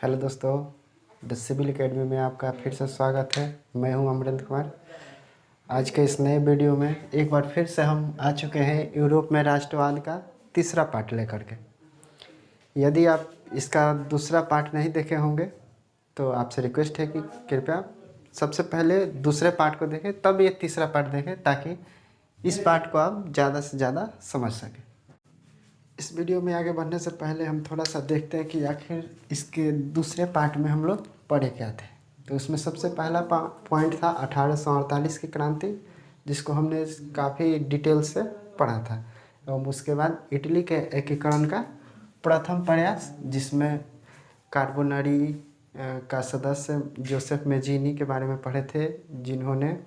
Hello दोस्तों, the civil academy में आपका फिर से स्वागत है। मैं हूं अमरेंद्र कुमार। आज के इस नए वीडियो में एक बार फिर से हम आ चुके हैं यूरोप में राष्ट्रवाद का तीसरा पार्ट लेकर के। यदि आप इसका दूसरा पार्ट नहीं देखे होंगे तो आपसे रिक्वेस्ट है कि कृपया सबसे पहले दूसरे पार्ट को देखें, तब ये तीसरा पार्ट देखें, ताकि इस पार्ट को आप ज़्यादा से ज़्यादा समझ सकें। इस वीडियो में आगे बढ़ने से पहले हम थोड़ा सा देखते हैं कि आखिर इसके दूसरे पार्ट में हम लोग पढ़े क्या थे। तो उसमें सबसे पहला पॉइंट था 1848 की क्रांति, जिसको हमने काफ़ी डिटेल से पढ़ा था। एवं उसके बाद इटली के एकीकरण का प्रथम प्रयास, जिसमें कार्बोनरी का सदस्य जोसेफ मेजीनी के बारे में पढ़े थे, जिन्होंने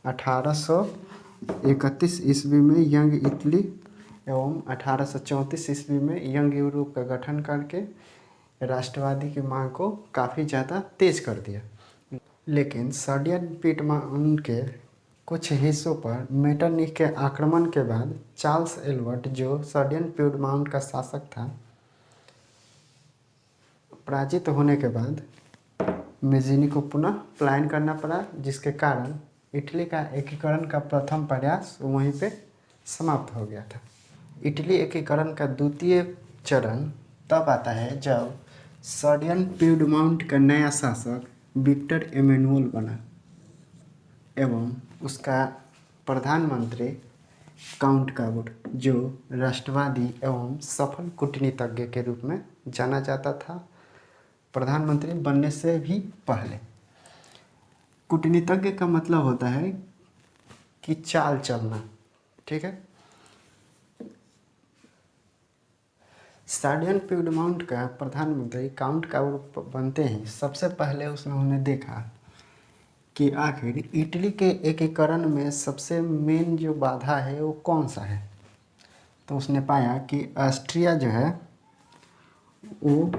1831 ईस्वी में यंग इटली एवं 1834 ईस्वी में यंग यूरोप का गठन करके राष्ट्रवादी की मांग को काफ़ी ज़्यादा तेज कर दिया। लेकिन सर्डियन पीटमाउंट के कुछ हिस्सों पर मेटरनिख के आक्रमण के बाद चार्ल्स एल्बर्ट, जो सर्डियन पीटमाउंट का शासक था, पराजित होने के बाद मेजीनी को पुनः पलायन करना पड़ा, जिसके कारण इटली का एकीकरण का प्रथम प्रयास वहीं पे समाप्त हो गया था। इटली एकीकरण का द्वितीय चरण तब आता है जब सर्डियन पीडमाउंट का नया शासक विक्टर एमेनुअल बना एवं उसका प्रधानमंत्री काउंट काबुड, जो राष्ट्रवादी एवं सफल कूटनीतिज्ञ के रूप में जाना जाता था, प्रधानमंत्री बनने से भी पहले। कूटनीतिज्ञ का मतलब होता है कि चाल चलना, ठीक है। सर्डियन पीडमाउंट का प्रधानमंत्री काउंट काबुड बनते ही सबसे पहले उन्होंने देखा कि आखिर इटली के एकीकरण में सबसे मेन जो बाधा है वो कौन सा है। तो उसने पाया कि ऑस्ट्रिया जो है वो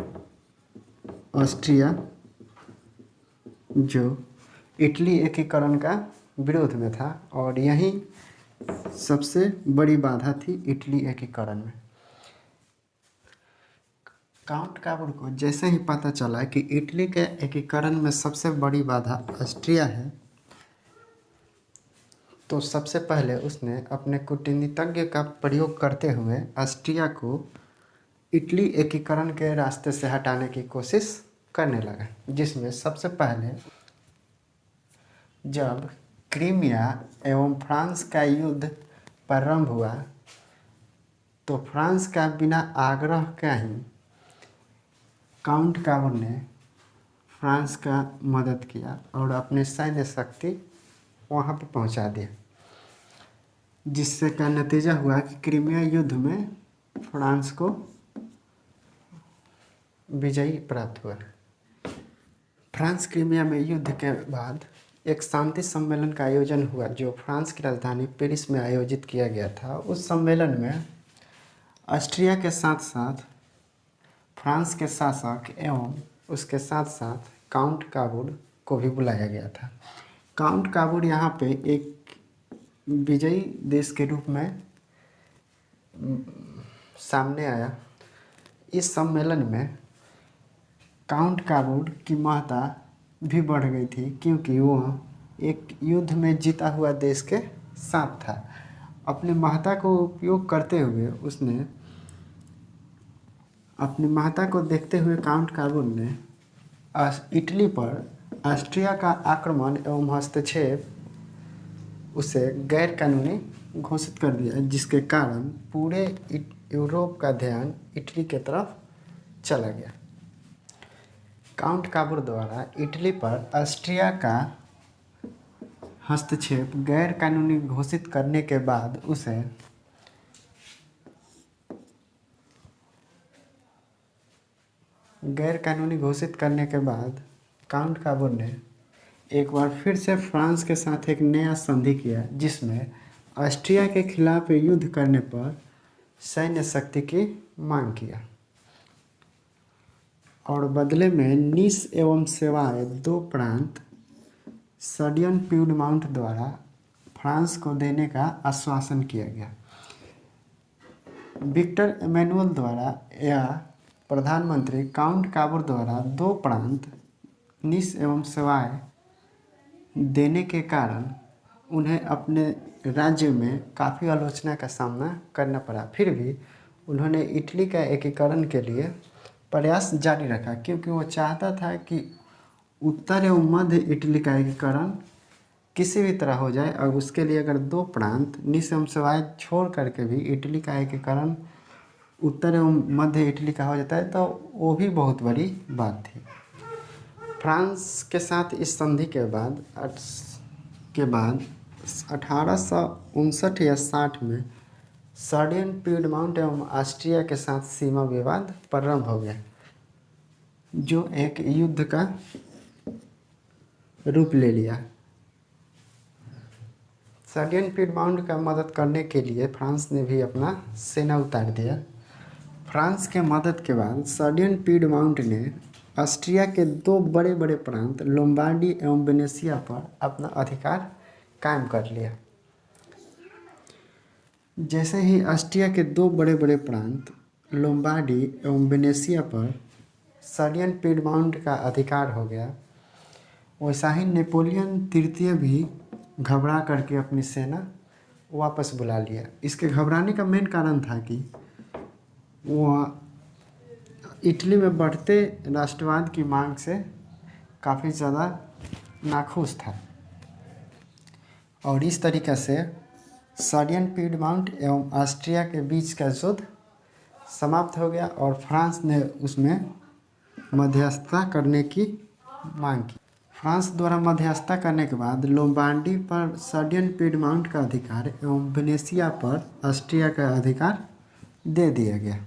ऑस्ट्रिया जो इटली एकीकरण का विरोध में था, और यही सबसे बड़ी बाधा थी इटली एकीकरण में। काउंट काबुड को जैसे ही पता चला कि इटली के एकीकरण में सबसे बड़ी बाधा ऑस्ट्रिया है, तो सबसे पहले उसने अपने कूटनीतिज्ञ का प्रयोग करते हुए ऑस्ट्रिया को इटली एकीकरण के रास्ते से हटाने की कोशिश करने लगा। जिसमें सबसे पहले जब क्रीमिया एवं फ्रांस का युद्ध प्रारंभ हुआ, तो फ्रांस का बिना आग्रह का ही काउंट काबुड ने फ्रांस का मदद किया और अपने सैन्य शक्ति वहाँ पर पहुँचा दिया, जिससे का नतीजा हुआ कि क्रीमिया युद्ध में फ्रांस को विजयी प्राप्त हुआ। फ्रांस क्रीमिया में युद्ध के बाद एक शांति सम्मेलन का आयोजन हुआ, जो फ्रांस की राजधानी पेरिस में आयोजित किया गया था। उस सम्मेलन में ऑस्ट्रिया के साथ साथ फ्रांस के शासक एवं उसके साथ साथ काउंट काबुड को भी बुलाया गया था। काउंट काबुड यहाँ पे एक विजयी देश के रूप में सामने आया। इस सम्मेलन में काउंट काबुड की महत्ता भी बढ़ गई थी, क्योंकि वह एक युद्ध में जीता हुआ देश के साथ था। अपनी महत्ता को उपयोग करते हुए उसने अपनी महत्ता को देखते हुए काउंट काबुड ने इटली पर ऑस्ट्रिया का आक्रमण एवं हस्तक्षेप उसे गैर कानूनी घोषित कर दिया, जिसके कारण पूरे यूरोप का ध्यान इटली की तरफ चला गया। काउंट काबुड द्वारा इटली पर ऑस्ट्रिया का हस्तक्षेप गैर कानूनी घोषित करने के बाद उसे गैर कानूनी घोषित करने के बाद काउंट काबुड ने एक बार फिर से फ्रांस के साथ एक नया संधि किया, जिसमें ऑस्ट्रिया के खिलाफ युद्ध करने पर सैन्य शक्ति की मांग किया और बदले में नीस एवं सेवाए दो प्रांत सर्डियन पीडमाउंट द्वारा फ्रांस को देने का आश्वासन किया गया। विक्टर एमेनुअल द्वारा यह प्रधानमंत्री काउंट काबूर द्वारा दो प्रांत निस एवं सेवाएं देने के कारण उन्हें अपने राज्य में काफ़ी आलोचना का सामना करना पड़ा। फिर भी उन्होंने इटली का एकीकरण के लिए प्रयास जारी रखा, क्योंकि वो चाहता था कि उत्तर एवं मध्य इटली का एकीकरण किसी भी तरह हो जाए, और उसके लिए अगर दो प्रांत निस एवं सेवाएं छोड़ करके भी इटली का एकीकरण उत्तर एवं मध्य इटली का हो जाता है तो वो भी बहुत बड़ी बात थी। फ्रांस के साथ इस संधि के बाद 1859 या 60 में सर्डियन पीडमाउंट एवं ऑस्ट्रिया के साथ सीमा विवाद प्रारंभ हो गया, जो एक युद्ध का रूप ले लिया। सर्डियन पीडमाउंट का मदद करने के लिए फ्रांस ने भी अपना सेना उतार दिया। फ्रांस के मदद के बाद सर्डियन पीडमाउंट ने ऑस्ट्रिया के दो बड़े बड़े प्रांत लोम्बार्डी एवं वेनेशिया पर अपना अधिकार कायम कर लिया। जैसे ही ऑस्ट्रिया के दो बड़े बड़े प्रांत लोम्बार्डी एवं वेनेशिया पर सर्डियन पीडमाउंट का अधिकार हो गया, वैसा ही नेपोलियन तृतीय भी घबरा करके अपनी सेना वापस बुला लिया। इसके घबराने का मेन कारण था कि वह इटली में बढ़ते राष्ट्रवाद की मांग से काफ़ी ज़्यादा नाखुश था, और इस तरीक़े से सर्डियन पीडमाउंट एवं ऑस्ट्रिया के बीच का युद्ध समाप्त हो गया और फ्रांस ने उसमें मध्यस्थता करने की मांग की। फ्रांस द्वारा मध्यस्थता करने के बाद लोम्बार्डी पर सर्डियन पीडमाउंट का अधिकार एवं वेनेशिया पर ऑस्ट्रिया का अधिकार दे दिया गया।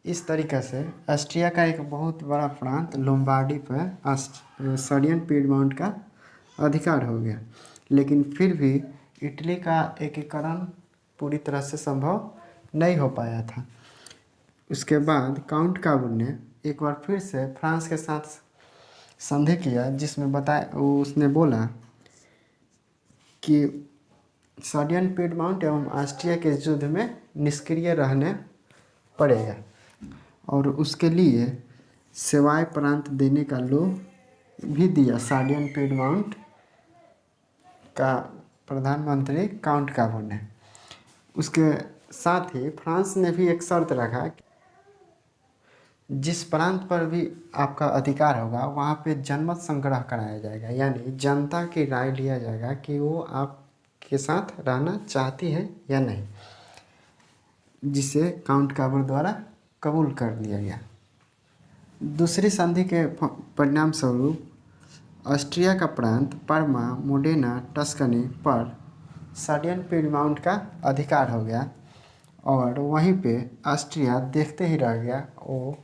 इस तरीक़े से ऑस्ट्रिया का एक बहुत बड़ा प्रांत लोम्बार्डी पर सर्डियन पीडमाउंट का अधिकार हो गया, लेकिन फिर भी इटली का एकीकरण पूरी तरह से संभव नहीं हो पाया था। उसके बाद काउंट काबूर ने एक बार फिर से फ्रांस के साथ संधि किया, जिसमें उसने बोला कि सर्डियन पीडमाउंट एवं ऑस्ट्रिया के युद्ध में निष्क्रिय रहने पड़ेगा, और उसके लिए सेवाएं प्रांत देने का लोभ भी दिया सर्डियन पीडमाउंट का प्रधानमंत्री काउंट काबूर ने। उसके साथ ही फ्रांस ने भी एक शर्त रखा कि जिस प्रांत पर भी आपका अधिकार होगा वहाँ पे जनमत संग्रह कराया जाएगा, यानी जनता की राय लिया जाएगा कि वो आपके साथ रहना चाहती है या नहीं, जिसे काउंट काबूर द्वारा कबूल कर लिया गया। दूसरी संधि के परिणाम स्वरूप ऑस्ट्रिया का प्रांत पार्मा, मोडेना, टस्कनी पर सर्डियन पीडमाउंट का अधिकार हो गया, और वहीं पे ऑस्ट्रिया देखते ही रह गया। वो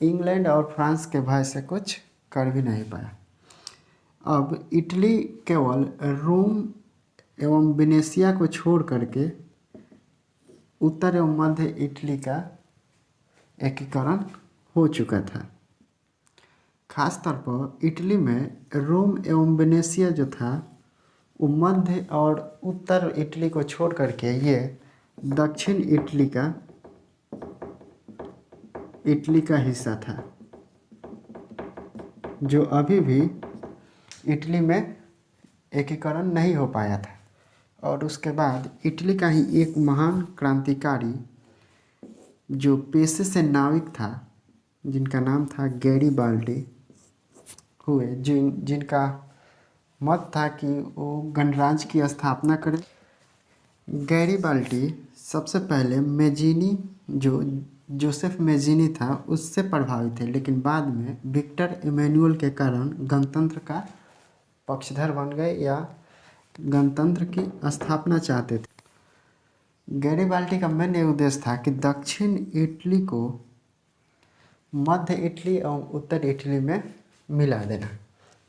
इंग्लैंड और फ्रांस के भय से कुछ कर भी नहीं पाया। अब इटली केवल रोम एवं वेनेशिया को छोड़ करके उत्तर एवं मध्य इटली का एकीकरण हो चुका था। खासतौर पर इटली में रोम एवं वेनेशिया जो था वो मध्य और उत्तर इटली को छोड़ करके ये दक्षिण इटली का हिस्सा था, जो अभी भी इटली में एकीकरण नहीं हो पाया था। और उसके बाद इटली का ही एक महान क्रांतिकारी जो पेशे से नाविक था, जिनका नाम था गैरीबाल्डी हुए, जिनका मत था कि वो गणराज्य की स्थापना करें। गैरीबाल्डी सबसे पहले मेजीनी, जो जोसेफ मेजीनी था, उससे प्रभावित थे, लेकिन बाद में विक्टर इमैनुअल के कारण गणतंत्र का पक्षधर बन गए या गणतंत्र की स्थापना चाहते थे। गैरीबाल्डी का मेन उद्देश्य था कि दक्षिण इटली को मध्य इटली एवं उत्तर इटली में मिला देना,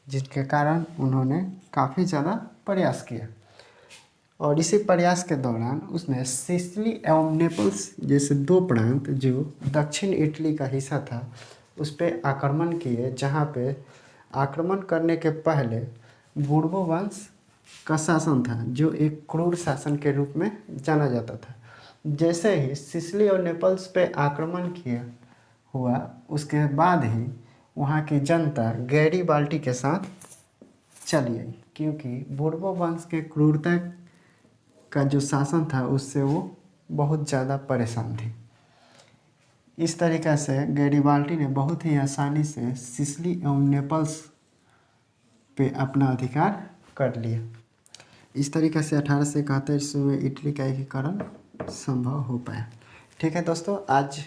जिसके कारण उन्होंने काफ़ी ज़्यादा प्रयास किया। और इसी प्रयास के दौरान उसने सिसिली एवं नेपल्स जैसे दो प्रांत जो दक्षिण इटली का हिस्सा था उस पर आक्रमण किए, जहाँ पे आक्रमण करने के पहले बूर्बो वंश का शासन था, जो एक क्रूर शासन के रूप में जाना जाता था। जैसे ही सिसिली और नेपल्स पे आक्रमण किया हुआ, उसके बाद ही वहाँ की जनता गैरीबाल्टी के साथ चली आई, क्योंकि बोर्बो वंश के क्रूरता का जो शासन था उससे वो बहुत ज़्यादा परेशान थे। इस तरीक़ा से गैरीबाल्टी ने बहुत ही आसानी से सिसिली एवं नेपल्स पे अपना अधिकार कर लिया। इस तरीक़े से 1871 ईस्वी में इटली का एकीकरण संभव हो पाया। ठीक है दोस्तों, आज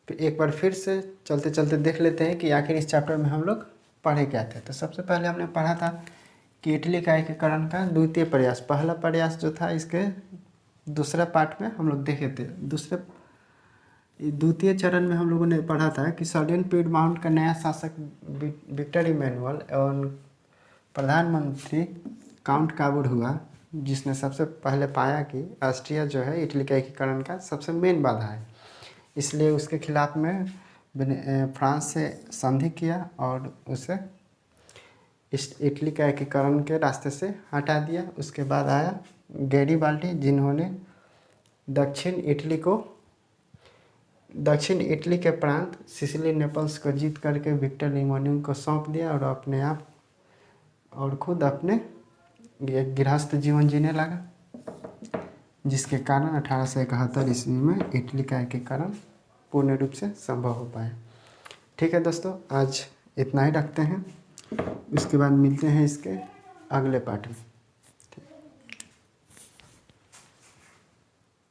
एक बार फिर से चलते चलते देख लेते हैं कि आखिर इस चैप्टर में हम लोग पढ़े क्या थे। तो सबसे पहले हमने पढ़ा था कि इटली का एकीकरण का द्वितीय प्रयास, पहला प्रयास जो था इसके दूसरा पार्ट में हम लोग देखे थे। द्वितीय चरण में हम लोगों ने पढ़ा था कि सर्डियन पीडमाउंट का नया शासक विक्टर इमैनुअल एवं प्रधानमंत्री काउंट काबूड हुआ, जिसने सबसे पहले पाया कि ऑस्ट्रिया जो है इटली के एकीकरण का सबसे मेन बाधा है, इसलिए उसके खिलाफ में फ्रांस से संधि किया और उसे इस इटली का एकीकरण के रास्ते से हटा दिया। उसके बाद आया गैरीबाल्टी, जिन्होंने दक्षिण इटली के प्रांत सिसिली नेपल्स को जीत करके विक्टर इमैनुअल को सौंप दिया और अपने आप और खुद अपने गृहस्थ जीवन जीने लगा, जिसके कारण 1871 ईस्वी में इटली का एकीकरण पूर्ण रूप से संभव हो पाया। ठीक है दोस्तों, आज इतना ही रखते हैं, उसके बाद मिलते हैं इसके अगले पार्ट में।